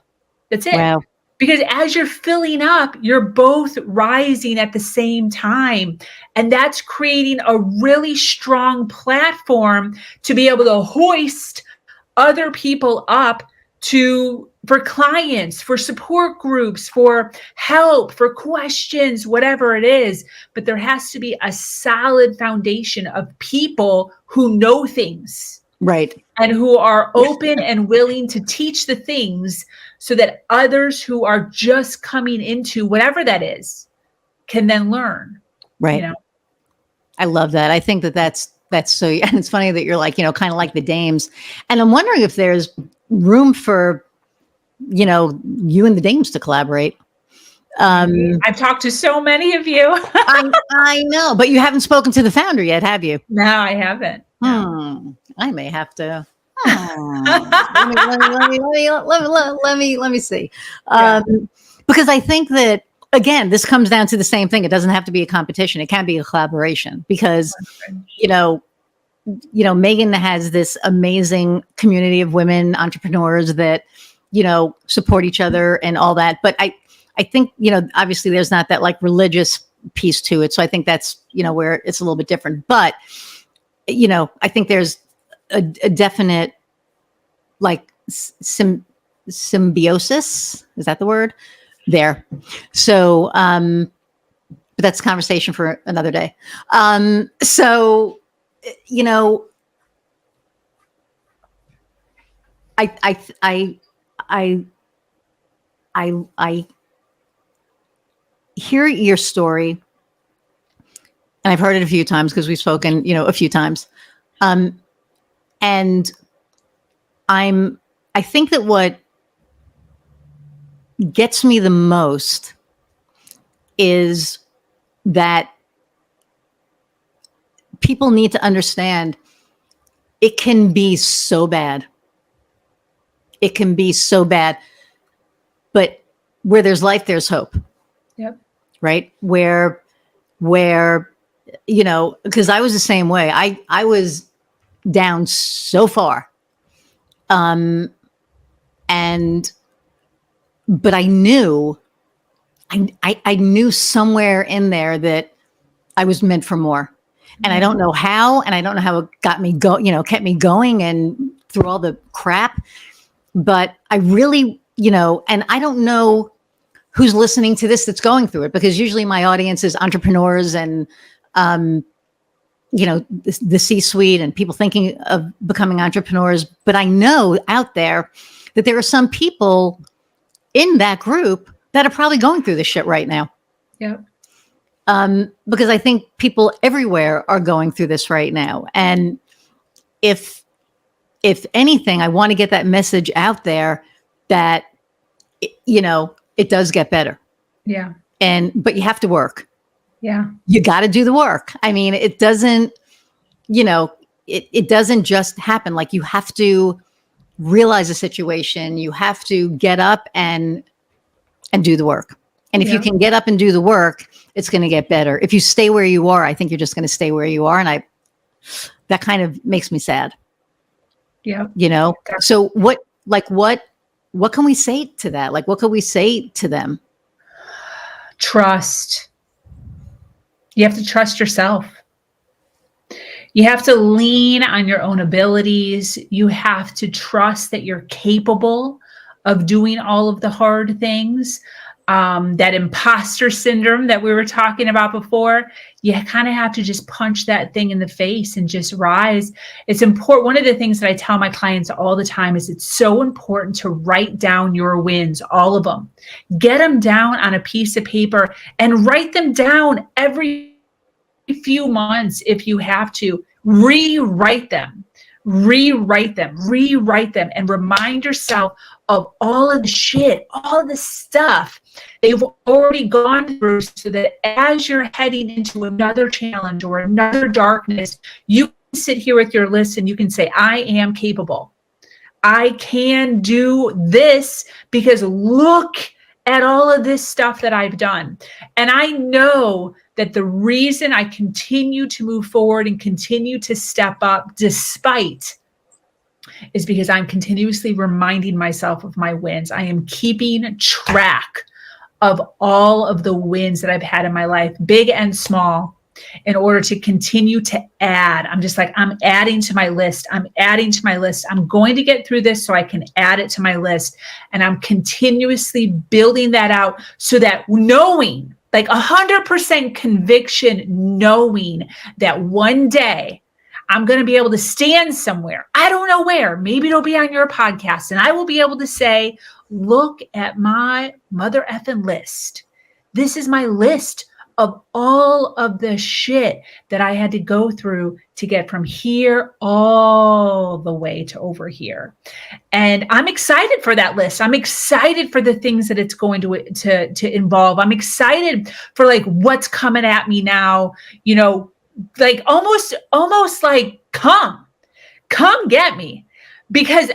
That's it. Wow. Because as you're filling up, you're both rising at the same time. And that's creating a really strong platform to be able to hoist other people up for clients, for support groups, for help, for questions, whatever it is. But there has to be a solid foundation of people who know things. Right. And who are open and willing to teach the things so that others who are just coming into whatever that is can then learn. Right. I love that. I think that's so, and it's funny that you're like, kind of like the Dames. And I'm wondering if there's room for, you and the Dames to collaborate. I've talked to so many of you. I know, but you haven't spoken to the founder yet, have you? No, I haven't. No. I may have to. Let me see. Because I think that, again, this comes down to the same thing. It doesn't have to be a competition. It can be a collaboration because, Megan has this amazing community of women entrepreneurs that, support each other and all that. But I think, obviously there's not that like religious piece to it. So I think that's, where it's a little bit different. But, I think there's a definite like symbiosis. Is that the word? There. So, but that's a conversation for another day. So, I hear your story, and I've heard it a few times because we've spoken, a few times. And I think that what gets me the most is that people need to understand it can be so bad. It can be so bad, but where there's life, there's hope. Yep. Right. Where, because I was the same way. I was down so far. But I knew, I knew somewhere in there that I was meant for more. And I don't know how, and I don't know how it got me kept me going and through all the crap. But I really, and I don't know who's listening to this that's going through it, because usually my audience is entrepreneurs and, the C-suite and people thinking of becoming entrepreneurs. But I know out there that there are some people in that group that are probably going through this shit right now. Yeah. Because I think people everywhere are going through this right now. And if anything, I want to get that message out there that, it does get better. Yeah. But you have to work. Yeah. You got to do the work. I mean, it doesn't, it doesn't just happen. Like, you have to realize the situation. You have to get up and do the work. And if you can get up and do the work, it's going to get better. If you stay where you are, I think you're just going to stay where you are. And that kind of makes me sad. Yeah. So what can we say to that? Like, what can we say to them? Trust. You have to trust yourself. You have to lean on your own abilities. You have to trust that you're capable of doing all of the hard things. That imposter syndrome that we were talking about before, you kind of have to just punch that thing in the face and just rise. It's important. One of the things that I tell my clients all the time is it's so important to write down your wins, all of them. Get them down on a piece of paper and write them down every few months if you have to. Rewrite them, and remind yourself of all of the shit, all of the stuff they've already gone through, so that as you're heading into another challenge or another darkness, you can sit here with your list and you can say, I am capable. I can do this because look at all of this stuff that I've done. And I know that the reason I continue to move forward and continue to step up despite is because I'm continuously reminding myself of my wins. I am keeping track of all of the wins that I've had in my life, big and small, in order to continue to add. I'm just like, I'm adding to my list. I'm going to get through this so I can add it to my list. And I'm continuously building that out so that knowing, like 100% conviction, knowing that one day I'm going to be able to stand somewhere. I don't know where. Maybe it'll be on your podcast. And I will be able to say, look at my mother effing list. This is my list of all of the shit that I had to go through to get from here all the way to over here. And I'm excited for that list. I'm excited for the things that it's going to involve. I'm excited for like what's coming at me now, like almost like come get me, because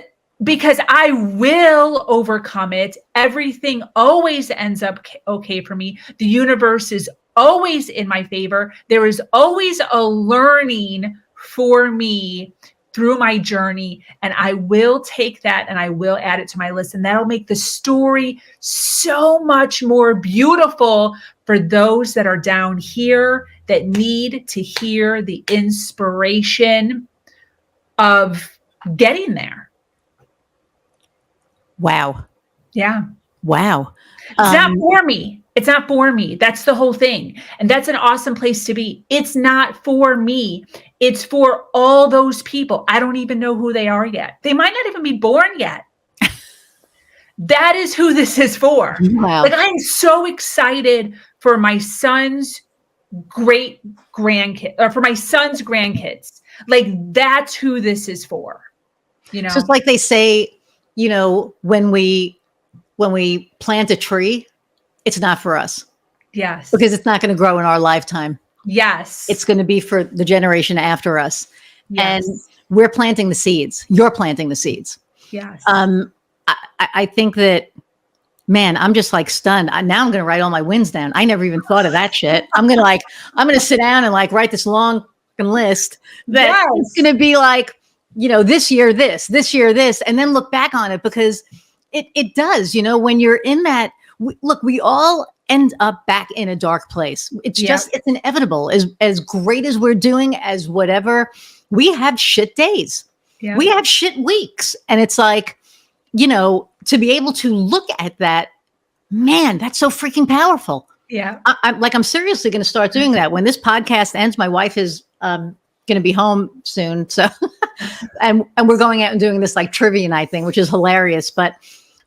I will overcome it. Everything always ends up okay for me. The universe is always in my favor. There is always a learning for me through my journey, and I will take that and I will add it to my list, and that'll make the story so much more beautiful for those that are down here that need to hear the inspiration of getting there. Wow. Yeah. Wow. It's not for me. It's not for me. That's the whole thing. And that's an awesome place to be. It's not for me. It's for all those people. I don't even know who they are yet. They might not even be born yet. That is who this is for. Wow. Like, I'm so excited for my son's great grandkid, or for my son's grandkids. Like, that's who this is for. You know, So it's like they say, you know, when we plant a tree, it's not for us. yes, Because it's not going to grow in our lifetime. yes, It's going to be for the generation after us. yes, And we're planting the seeds. You're planting the seeds. yes. I think that, man, I'm just like stunned. Now I'm going to write all my wins down. I never even thought of that shit. I'm going to sit down and like write this long fucking list that Yes. it's going to be like, you know, this year, this year, this, and then look back on it, because it does, you know, when you're in that, look, we all end up back in a dark place. It's Yep. just, it's inevitable. As great as we're doing, as whatever, we have shit days. Yeah. We have shit weeks. And it's like, you know, to be able to look at that, man, that's so freaking powerful. Yeah. I'm seriously going to start doing that. When this podcast ends, my wife is going to be home soon. So, and we're going out and doing this like trivia night thing, which is hilarious. But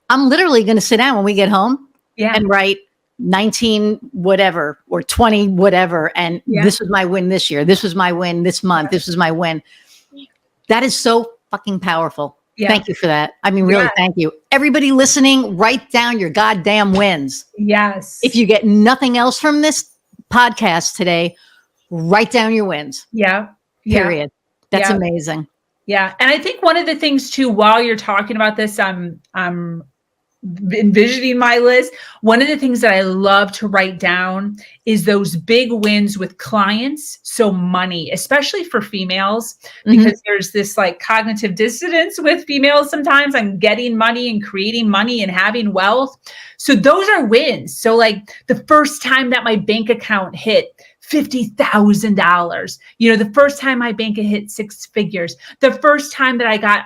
I'm literally going to sit down when we get home Yeah. and write 19 whatever or 20 whatever. And Yeah. this was my win this year. This was my win this month. Yeah. This was my win. That is so fucking powerful. Yeah. Thank you for that. I mean, really, Yeah. thank you. Everybody listening, write down your goddamn wins. Yes. If you get nothing else from this podcast today, write down your wins. Yeah. Yeah. Period. That's Yeah. amazing. Yeah. And I think one of the things too, while you're talking about this, I'm envisioning my list. One of the things that I love to write down is those big wins with clients. So money, especially for females, because there's this like cognitive dissonance with females sometimes on getting money and creating money and having wealth. So those are wins. So like the first time that my bank account hit $50,000, you know, the first time my bank hit six figures, the first time that I got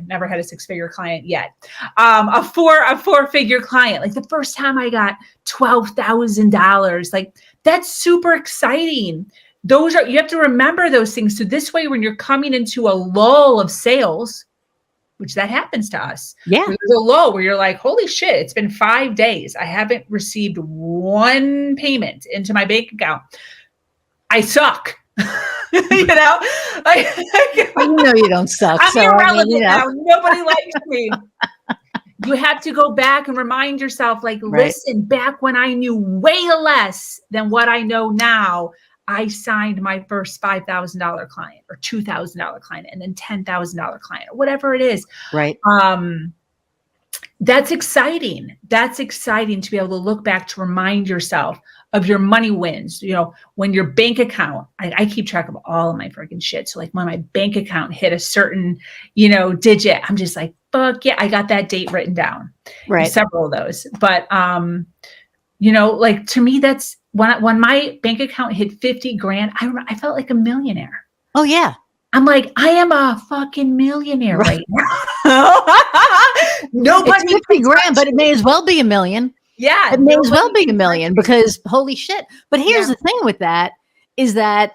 never had a six-figure client yet. A four-figure client, like the first time I got $12,000, like that's super exciting. You have to remember those things. So this way, when you're coming into a lull of sales, which that happens to us. Yeah. There's a lull where you're like, holy shit, it's been 5 days. I haven't received one payment into my bank account. I suck. You know? You know you don't suck. I'm irrelevant you know. now. Nobody likes me. You have to go back and remind yourself, like, Right. listen, back when I knew way less than what I know now, I signed my first $5,000 client or $2,000 client and then $10,000 client or whatever it is. Right. That's exciting. That's exciting to be able to look back to remind yourself of your money wins. You know, when your bank account, I keep track of all of my freaking shit. So like when my bank account hit a certain, you know, digit, I'm just like, fuck yeah, I got that date written down. Right. Several of those. But, you know, like to me, that's when my bank account hit 50 grand, I felt like a millionaire. Oh, yeah. I'm like, I am a fucking millionaire right now. Nobody It's 50 grand, but it may as well be a million. Yeah. It may as well be a million, because holy shit. But here's the thing with that is that,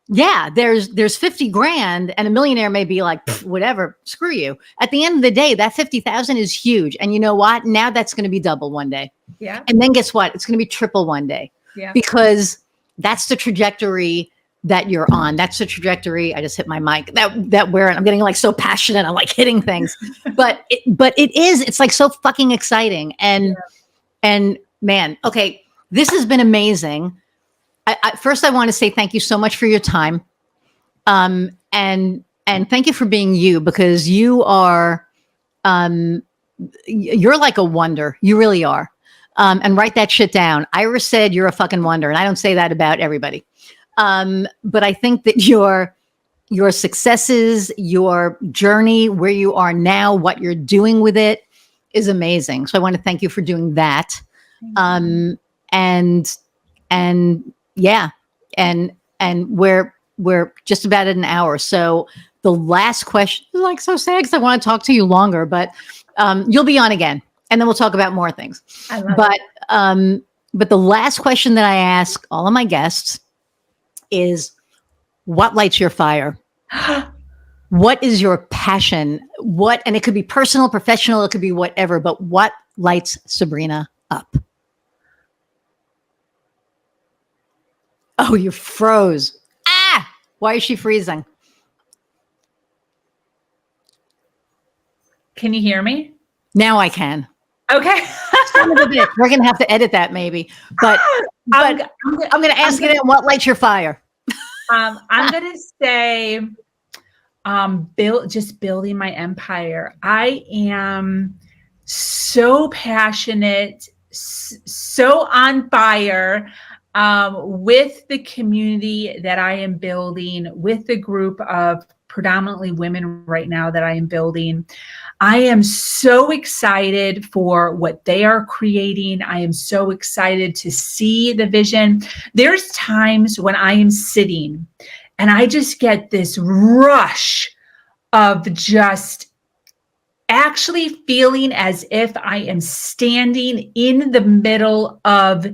yeah, there's 50 grand and a millionaire may be like, whatever, screw you. At the end of the day, that 50,000 is huge. And you know what? Now that's going to be double one day. Yeah. And then guess what? It's going to be triple one day. Yeah. Because that's the trajectory that you're on. That's the trajectory. I just hit my mic that where I'm getting like so passionate. I'm like hitting things, but it's like so fucking exciting. And man, okay, this has been amazing. First, I want to say thank you so much for your time. And thank you for being you, because you are, you're like a wonder. You really are. And write that shit down. Ira said you're a fucking wonder. And I don't say that about everybody. But I think that you're your successes, your journey, where you are now, what you're doing with it is amazing. So I want to thank you for doing that. And yeah, and we're just about at an hour. So the last question, like, so sad because I want to talk to you longer, but you'll be on again, and then we'll talk about more things. I love it. But the last question that I ask all of my guests is, what lights your fire? What is your passion? And it could be personal, professional, it could be whatever, but what lights Sabrina up? Oh, you froze. Ah, why is she freezing? Can you hear me? Now I can. Okay. We're going to have to edit that maybe, but I'm going to ask you, what lights your fire? I'm going to say, building my empire. I am so passionate, so on fire with the community that I am building, with the group of predominantly women right now that I am building. I am so excited for what they are creating. I am so excited to see the vision. There's times when I am sitting and I just get this rush of just actually feeling as if I am standing in the middle of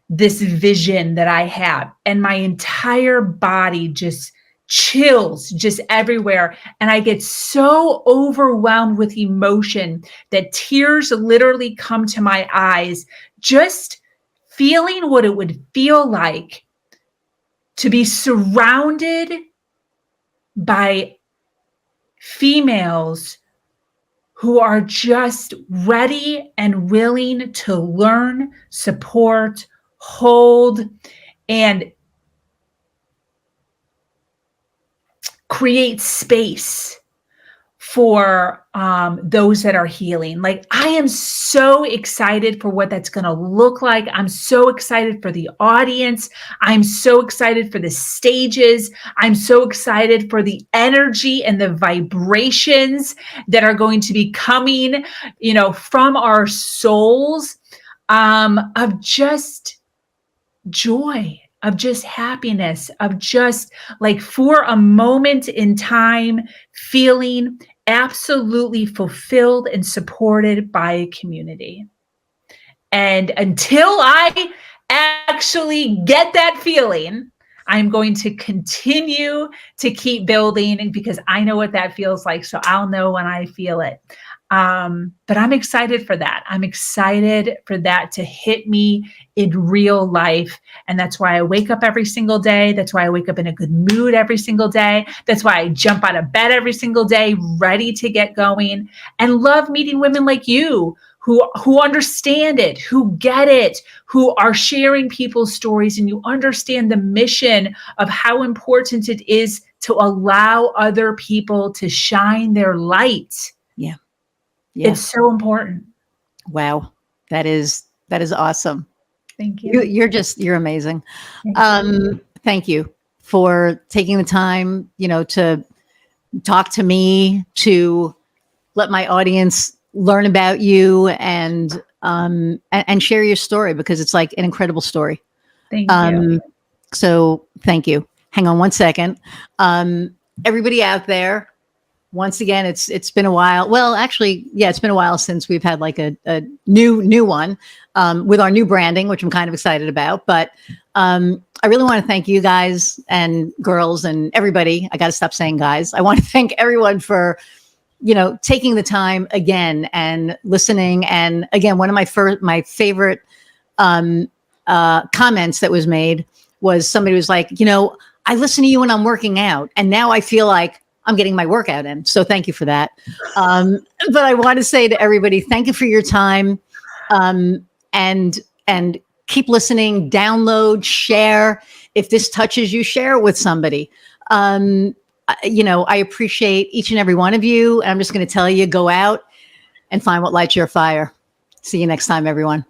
this vision that I have, and my entire body just chills just everywhere. And I get so overwhelmed with emotion that tears literally come to my eyes, just feeling what it would feel like to be surrounded by females who are just ready and willing to learn, support, hold, and create space for those that are healing. Like, I am so excited for what that's going to look like. I'm so excited for the audience. I'm so excited for the stages. I'm so excited for the energy and the vibrations that are going to be coming, from our souls, of just joy, of just happiness, of just like, for a moment in time, feeling absolutely fulfilled and supported by a community. And until I actually get that feeling, I'm going to continue to keep building, because I know what that feels like. So I'll know when I feel it. But I'm excited for that. I'm excited for that to hit me in real life. And that's why I wake up every single day. That's why I wake up in a good mood every single day. That's why I jump out of bed every single day, ready to get going, and love meeting women like you who understand it, who get it, who are sharing people's stories, and you understand the mission of how important it is to allow other people to shine their light. Yeah. It's so important. Wow. That is awesome. Thank you. You're amazing. Thank you for taking the time, to talk to me, to let my audience learn about you, and share your story, because it's like an incredible story. Thank you. So thank you. Hang on one second. Everybody out there, once again, it's been a while. Well, actually, yeah, it's been a while since we've had like a new one with our new branding, which I'm kind of excited about. But I really want to thank you guys and girls and everybody. I got to stop saying guys. I want to thank everyone for, taking the time again and listening. And again, one of my favorite comments that was made was somebody was like, I listen to you when I'm working out, and now I feel like I'm getting my workout in. So thank you for that. But I want to say to everybody, thank you for your time, and keep listening, download, share. If this touches you, share it with somebody. I appreciate each and every one of you. And I'm just going to tell you, go out and find what lights your fire. See you next time, everyone.